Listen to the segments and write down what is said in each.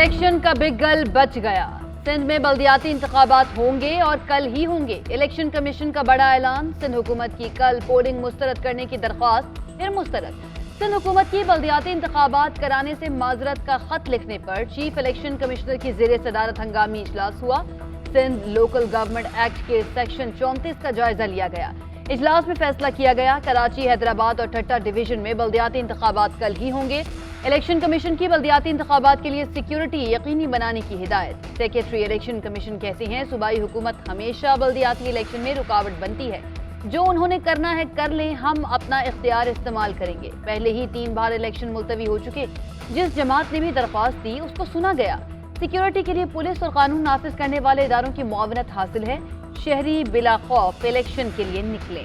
Election का big गल बच गया। सिंध में बल्दियाती इंतखाबात होंगे और कल ही होंगे। इलेक्शन कमीशन का बड़ा ऐलान। सिंध हुकूमत की कल पोलिंग मुस्तरद करने की दरख्वास्त फिर मुस्तरद। सिंध हुकूमत की बल्दियाती इंतखाबात कराने से माजरत का खत लिखने पर चीफ इलेक्शन कमिश्नर की ज़ेरे सदारत हंगामी इजलास हुआ। सिंध लोकल गवर्नमेंट एक्ट के सेक्शन 34 का जायजा लिया गया। इजलास में फैसला किया गया कराची, हैदराबाद और ठट्टा डिवीजन में बल्दियाती इंतखाबात कल ही होंगे। इलेक्शन कमीशन की बल्दियाती इंतखाबात के लिए सिक्योरिटी यकीनी बनाने की हिदायत। सेक्रेटरी इलेक्शन कमीशन कहते हैं सूबाई हुकूमत हमेशा बल्दियाती इलेक्शन में रुकावट बनती है। जो उन्होंने करना है कर लें, हम अपना इख्तियार इस्तेमाल करेंगे। पहले ही 3 बार इलेक्शन मुलतवी हो चुके। जिस जमात ने भी दरख्वास्त दी उसको सुना गया। सिक्योरिटी के लिए पुलिस और कानून नाफिज करने वाले इदारों की मुआवनत हासिल है। शहरी बिला खौफ इलेक्शन के लिए निकले।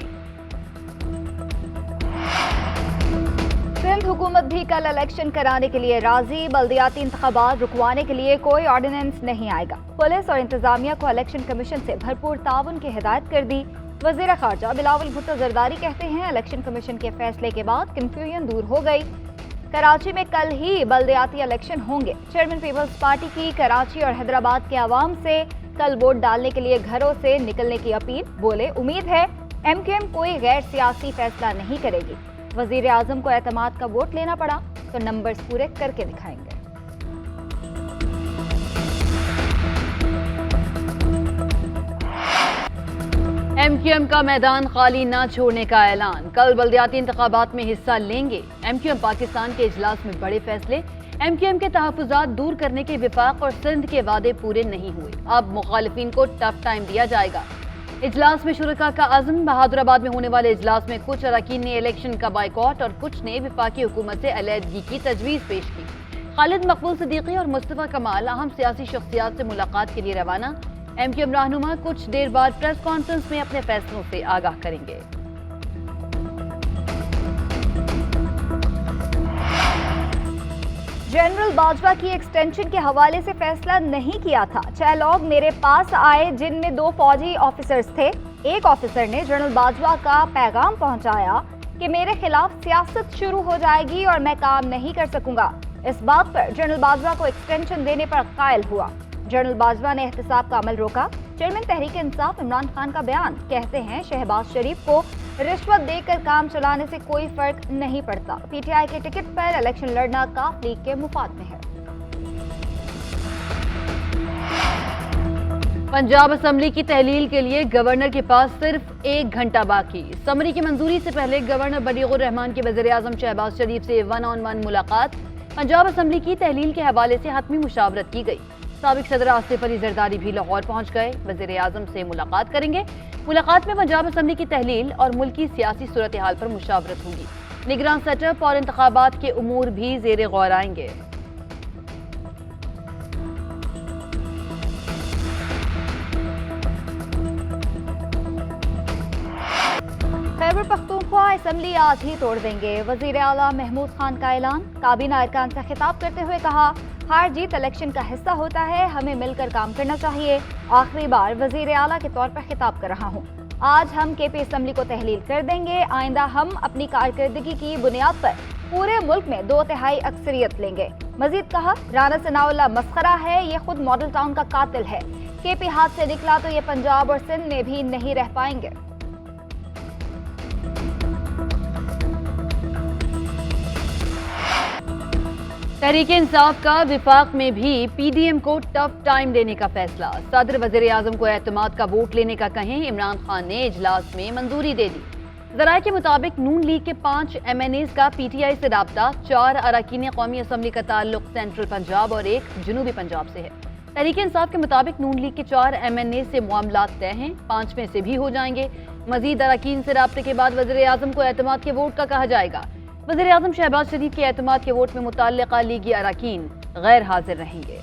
सिंध हुकूमत भी कल इलेक्शन कराने के लिए राजी। बल्दियाती इंतखाबात रुकवाने के लिए कोई ऑर्डिनेंस नहीं आएगा। पुलिस और इंतजामिया को इलेक्शन कमीशन से भरपूर ताउन की हिदायत कर दी। वजीर खारजा बिलावल भुट्टो जरदारी कहते हैं इलेक्शन कमीशन के फैसले के बाद कंफ्यूजन दूर हो गई। कराची में कल ही बल्दियाती इलेक्शन होंगे। चेयरमैन पीपल्स पार्टी की कराची और हैदराबाद के अवाम से कल वोट डालने के लिए घरों से निकलने की अपील। बोले उम्मीद है MQM कोई गैर सियासी फैसला नहीं करेगी। वजीर आजम को एतमाद का वोट लेना पड़ा तो नंबर्स पूरे करके दिखाएंगे। MQM का मैदान खाली न छोड़ने का ऐलान। कल बल्दियाती इंतखाबात में हिस्सा लेंगे। MQM पाकिस्तान के इजलास में बड़े फैसले। MQM के तहफुजात दूर करने के विफाक और सिंध के वादे पूरे नहीं हुए। अब मुखालिफिन को टफ टाइम दिया जाएगा। इजलास में शुरका का अज़्म। बहादुराबाद में होने वाले इजलास में कुछ अरकान ने इलेक्शन का बाइकॉट और कुछ ने वफाकी हुकूमत से अलहदगी की तजवीज़ पेश की। खालिद मकबूल सिद्दीकी और मुस्तफ़ा कमाल अहम सियासी शख्सियात से मुलाकात के लिए रवाना। MQM रहनुमा कुछ देर बाद प्रेस कॉन्फ्रेंस में अपने फैसलों से आगाह करेंगे। जनरल बाजवा की एक्सटेंशन के हवाले से फैसला नहीं किया था। 6 लोग मेरे पास आए जिनमें 2 फौजी ऑफिसर्स थे। एक ऑफिसर ने जनरल बाजवा का पैगाम पहुंचाया कि मेरे खिलाफ सियासत शुरू हो जाएगी और मैं काम नहीं कर सकूंगा। इस बात पर जनरल बाजवा को एक्सटेंशन देने पर कायल हुआ। जनरल बाजवा ने एहतसाब का अमल रोका। चेयरमैन तहरीक इंसाफ इमरान खान का बयान। कहते हैं शहबाज शरीफ को रिश्वत देकर काम चलाने से कोई फर्क नहीं पड़ता। PTI के टिकट पर इलेक्शन लड़ना काफ लीग के मुफाद में है। पंजाब असम्बली की तहलील के लिए गवर्नर के पास सिर्फ 1 घंटा बाकी। समरी की मंजूरी से पहले गवर्नर बरीगुर रहमान की वज़ीर आज़म शहबाज शरीफ से 1-on-1 मुलाकात। पंजाब असम्बली की तहलील के हवाले से हतमी मुशावरत की गई। साबिक सदर आसिफ अली जरदारी भी लाहौर पहुंच गए। वज़ीर आज़म से मुलाकात करेंगे। मुलाकात में पंजाब असम्बली की तहलील और मुल्की सियासी सूरत हाल पर मुशावरत होगी। निगरान सेटअप और इंतखाबात के उमूर भी ज़ेरे गौर आएंगे। खैबर पख्तूनख्वा असम्बली आज ही तोड़ देंगे। वज़ीर आला महमूद खान का ऐलान। काबीना अरकान से खिताब करते हुए कहा हार जीत इलेक्शन का हिस्सा होता है, हमें मिलकर काम करना चाहिए। आखिरी बार वज़ीर आला के तौर पर खिताब कर रहा हूँ। आज हम KP असम्बली को तहलील कर देंगे। आइंदा हम अपनी कारकर्दगी की बुनियाद पर पूरे मुल्क में 2/3 अक्सरियत लेंगे। मजीद कहा राना सनाउल्लाह मस्खरा है, ये खुद मॉडल टाउन का कातिल है। KP हाथ से निकला तो ये पंजाब और सिंध में भी नहीं रह पाएंगे। तहरीक इंसाफ का विफाक में भी PDM को टफ टाइम देने का फैसला। सदर वज़ीर आज़म को एतमाद का वोट लेने का कहें। इमरान खान ने इजलास में मंजूरी दे दी। ज़राए के मुताबिक नून लीग के 5 MNAs का PTI से राब्ता। 4 अरकान कौमी असम्बली का ताल्लुक सेंट्रल पंजाब और 1 जनूबी पंजाब से है। तहरीक इंसाफ के मुताबिक नून लीग के 4 MNAs से मामलात तय हैं। 5 में से भी हो जाएंगे। मजीद अरकान से राब्ते के बाद वज़ीर आज़म को एतमाद के वोट का कहा जाएगा। वज़ीर आज़म शहबाज शरीफ के एतमाद के वोट में मुतल्लिका लीगी अरकान गैर हाजिर रहेंगे।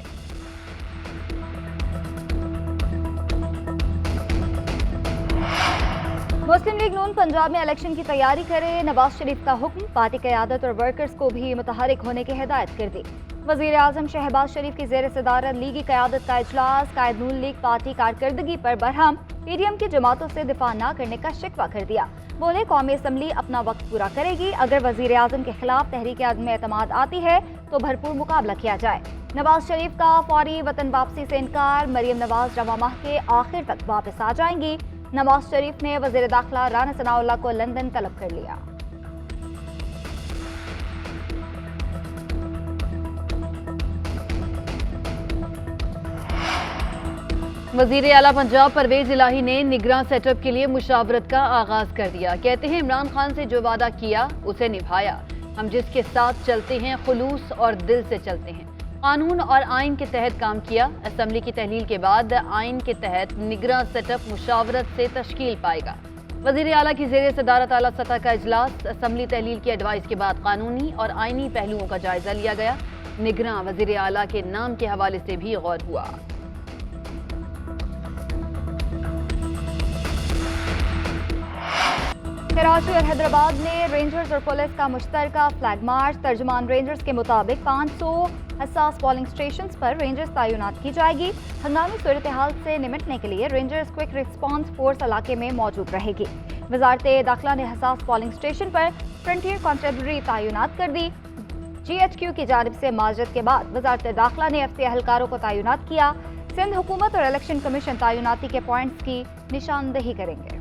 मुस्लिम लीग नून पंजाब में इलेक्शन की तैयारी करे। नवाज शरीफ का हुक्म। पार्टी क़यादत और वर्कर्स को भी मुतहरिक होने की हिदायत कर दी। वज़ीर आज़म शहबाज शरीफ की ज़ेर सदारत लीगी क़यादत का इजलास। कायद नून लीग पार्टी कारकर्दगी पर बरहम। PDM की जमातों से दिफा न करने का शिकवा कर दिया। बोले कौमी असम्बली अपना वक्त पूरा करेगी। अगर वज़ीर आज़म के खिलाफ तहरीक आज़म में एतमाद आती है तो भरपूर मुकाबला किया जाए। नवाज शरीफ का फौरी वतन वापसी से इनकार, मरियम नवाज रवा माह के आखिर तक वापस आ जाएंगी। नवाज शरीफ ने वजीर दाखिला राना सनाउल्लाह को लंदन तलब कर लिया। वजीर आला पंजाब परवेज इलाही ने निगरान सेटअप के लिए मुशावरत का आगाज कर दिया। कहते हैं इमरान खान से जो वादा किया उसे निभाया। हम जिसके साथ चलते हैं खुलूस और दिल से चलते हैं। कानून और आइन के तहत काम किया। असेंबली की तहलील के बाद आइन के तहत निगरान सेटअप मुशावरत से तश्कील पाएगा। वजीर आला की ज़ेरे सदारत आला सतह का इजलास, असेंबली तहलील की एडवाइस के बाद कानूनी और आइनी पहलुओं का जायजा लिया गया। निगरान वजीर आला के नाम के हवाले से भी गौर हुआ। कराची और हैदराबाद में रेंजर्स और पुलिस का मुश्तरका फ्लैग मार्च। तर्जुमान रेंजर्स के मुताबिक 500 हसास पोलिंग स्टेशंस पर रेंजर्स तैनात की जाएगी। हंगामी सूरत हाल से निपटने के लिए रेंजर्स क्विक रिस्पांस फोर्स इलाके में मौजूद रहेगी। वजारत दाखिला ने हसास पोलिंग स्टेशन पर फ्रंटियर कांस्टेबलरी तैनात कर दी। GHQ की जानिब से माजरत के बाद वजारत दाखिला ने FC एहलकारों को तैनात किया। सिंध हुकूमत और इलेक्शन कमीशन तैनाती के पॉइंट्स की निशानदही करेंगे।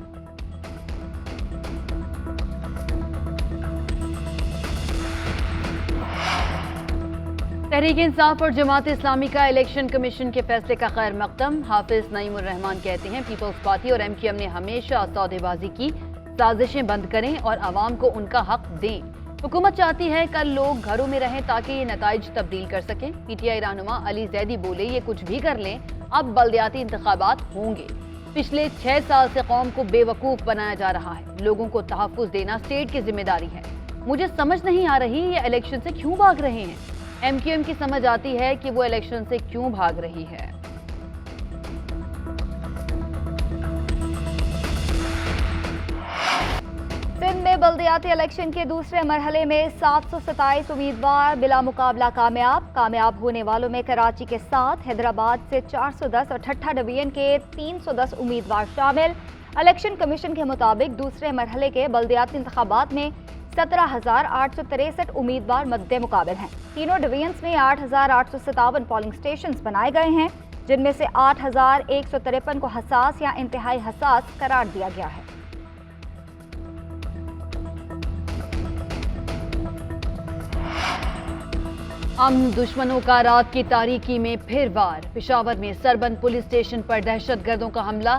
तहरीक इंसाफ और जमात इस्लामी का इलेक्शन कमीशन के फैसले का खैर मकदम। हाफिज नईमुर रहमान कहते हैं पीपल्स पार्टी और MQM ने हमेशा सौदेबाजी की। साजिशें बंद करें और आवाम को उनका हक दें। हुकूमत चाहती है कल लोग घरों में रहें ताकि ये नताइज तब्दील कर सकें। PTI रहनुमा अली जैदी बोले ये कुछ भी कर लें, अब बल्दियाती इंतखाबात होंगे। पिछले 6 साल से कौम को बेवकूफ़ बनाया जा रहा है। लोगों को तहफ़्फ़ुज़ देना स्टेट की जिम्मेदारी है। मुझे समझ नहीं आ रही ये इलेक्शन से क्यों भाग रहे हैं। MQM की समझ आती है कि वो इलेक्शन से क्यों भाग रही है। सिंध में बल्दियाती इलेक्शन के दूसरे मरहले में 727 उम्मीदवार बिला मुकाबला कामयाब होने वालों में कराची के 7, हैदराबाद से 410 और ठट्ठा डिवीजन के 310 उम्मीदवार शामिल। इलेक्शन कमीशन के मुताबिक दूसरे मरहले के बल्दियाती इंतखाबात में 17,863 उम्मीदवार मद्दे मुकाबिल हैं। तीनों डिवीजन्स में 8,857 पोलिंग स्टेशंस बनाए गए हैं, जिनमें से 8,153 को हसास या इंतहाई हसास करार दिया गया है। अमन दुश्मनों का रात की तारीकी में फिर वार। पेशावर में सरबंद पुलिस स्टेशन पर दहशतगर्दों का हमला।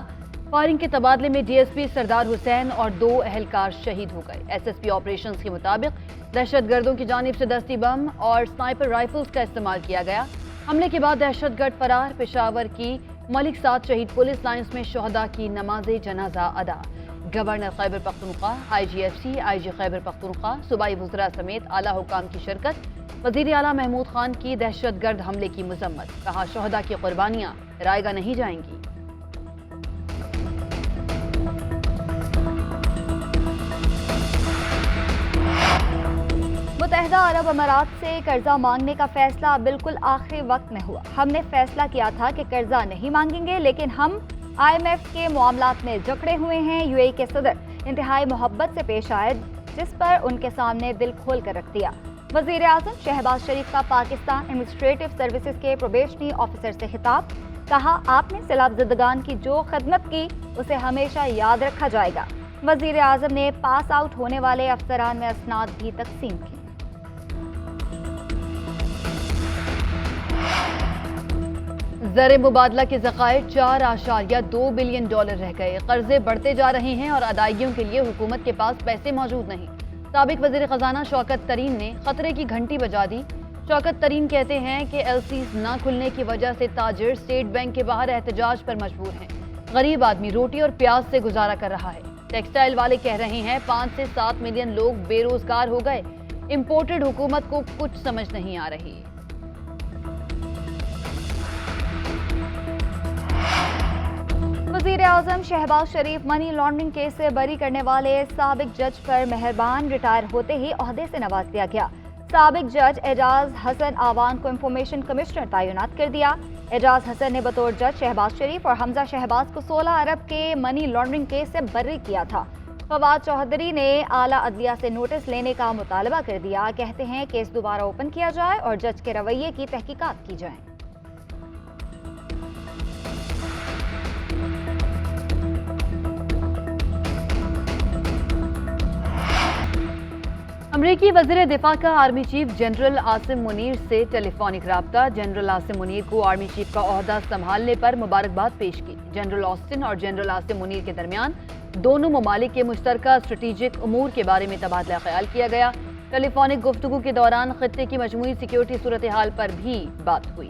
फायरिंग के तबादले में DSP सरदार हुसैन और 2 अहलकार शहीद हो गए। SSP ऑपरेशंस के मुताबिक दहशतगर्दों की जानिब से दस्ती बम और स्नाइपर राइफल्स का इस्तेमाल किया गया। हमले के बाद दहशतगर्द फरार। पेशावर की मलिक साद शहीद पुलिस लाइन्स में शहदा की नमाज जनाजा अदा। Governor Khyber Pakhtunkhwa, IGFC, IG Khyber Pakhtunkhwa, सूबाई वज़रा समेत आला हुकाम की शिरकत। वज़ीर आला महमूद खान की दहशतगर्द हमले की मजम्मत। कहा शहदा की कुर्बानियां रायगा नहीं जाएंगी। मुत्तहिदा अरब अमारात से कर्जा मांगने का फैसला बिल्कुल आखिरी वक्त में हुआ। हमने फैसला किया था कि कर्जा नहीं मांगेंगे, लेकिन हम IMF के मामलात में जकड़े हुए हैं। UAE के सदर इंतहाई मोहब्बत से पेश आए, जिस पर उनके सामने दिल खोल कर रख दिया। वज़ीर आज़म शहबाज शरीफ का पाकिस्तान एडमिनिस्ट्रेटिव सर्विसेज के प्रोबेशनरी ऑफिसर से खिताब। कहा आपने सैलाब-ज़दगान की जो खदमत की उसे हमेशा याद रखा जाएगा। वज़ीर आज़म ने पास आउट होने वाले अफसरान में असनाद भी तकसीम की। ज़र मुबादला के ज़खायर 4.2 बिलियन डॉलर रह गए। कर्जे बढ़ते जा रहे हैं और अदायगियों के लिए हुकूमत के पास पैसे मौजूद नहीं। साबिक वज़ीर ख़जाना शौकत तरीन ने खतरे की घंटी बजा दी। शौकत तरीन कहते हैं कि LCs न खुलने की वजह से ताजिर स्टेट बैंक के बाहर एहतजाज पर मजबूर हैं। गरीब आदमी रोटी और प्याज से गुजारा कर रहा है। टेक्सटाइल वाले कह रहे हैं 5 से 7 मिलियन लोग बेरोजगार हो गए। इम्पोर्टेड हुकूमत को कुछ समझ नहीं आ रही। वज़ीर आज़म शहबाज शरीफ मनी लॉन्ड्रिंग केस से बरी करने वाले साबिक जज पर मेहरबान रिटायर होते ही ओहदे से नवाज दिया गया। साबिक जज एजाज हसन आवान को इंफॉर्मेशन कमिश्नर तैनात कर दिया। एजाज हसन ने बतौर जज शहबाज शरीफ और हमजा शहबाज को 16 अरब के मनी लॉन्ड्रिंग केस से बरी किया था। فواد چوہدری نے اعلیٰ عدلیہ سے نوٹس لینے کا مطالبہ کر دیا. کہتے ہیں کیس دوبارہ اوپن کیا جائے اور جج کے رویے کی تحقیقات کی جائیں. امریکی وزیر دفاع کا army chief general Asim Munir سے ٹیلی فونک رابطہ. جنرل عاصم منیر کو آرمی چیف کا عہدہ سنبھالنے پر مبارکباد پیش کی. جنرل آسٹن اور جنرل عاصم منیر کے درمیان دونوں ممالک کے مشترکہ اسٹریٹجک امور کے بارے میں تبادلہ خیال کیا گیا. ٹیلی فونک گفتگو کے دوران خطے کی مجموعی سیکیورٹی صورتحال پر بھی بات ہوئی.